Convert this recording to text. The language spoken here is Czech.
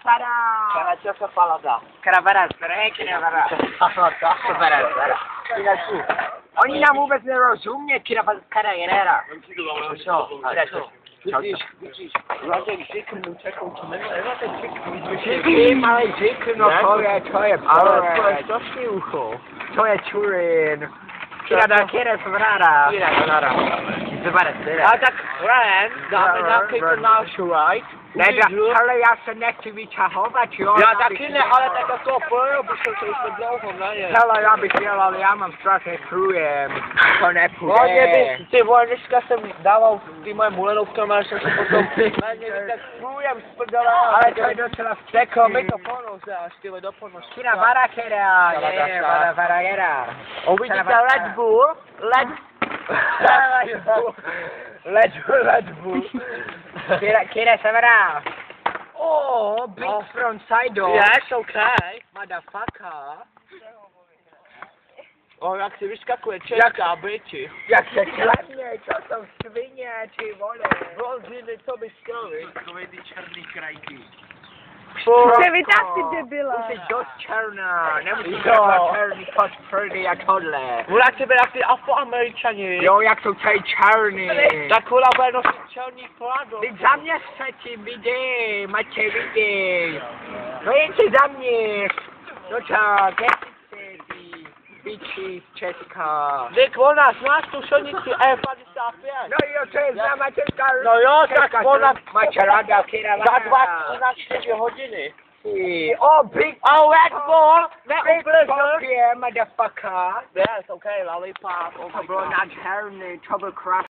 Cara falada. Oni nám vůbec nerozumějí, karavěra. Malý žikr, no to je strašný ucho. To je čurin. Kira zvrada. A tak friend, dáme nějaký ten náš right? Ne, ale já se nechci vyčahovat, jo? Já taky ne, ale tak to pojel, bych se už dlouho najel. Hele, já bych jel, ale já mám strašně průjem. To nepůjde. Ty vole, dneska jsem dával ty moje mulenovky, ale jsem si potom tak průjem z prdele. Ale to je docela Teko, mi to ponoze, až ty do ponoze. Kira barakera, barakera. Uvidíte Red Bull, Red Bull. Kira Severa. Oh, big front side door. Yes, okay. Motherfucker. Jak si vyskakuje česká byči. Jak se kladně, co jsou svině, ty vole. Rozhýli, co by chtěli. Takový ty černý krajky. Ty vytáh ty debila. Jsi dost černá, nemusíš být černý pod prdy jak tohle. Vůle tebe jak ty afroameričani. Jo, jak jsou tady černý. Tak vůle bude nosit černý plado. Ty za mě chcete vidět, máte vidět. No jen si za mě. No čo, kde jsi ty biči z Česka? Dick, ona, znáš tu šonici E55? No jo, to je známá česká. No jo, tak ona máte ráda, Kira za 24 hodiny. Oh, big. Oh, Red Bull! Big fuck yeah, motherfucker. Yes, okay, lollipop. To bylo nádherný, to byl krásný.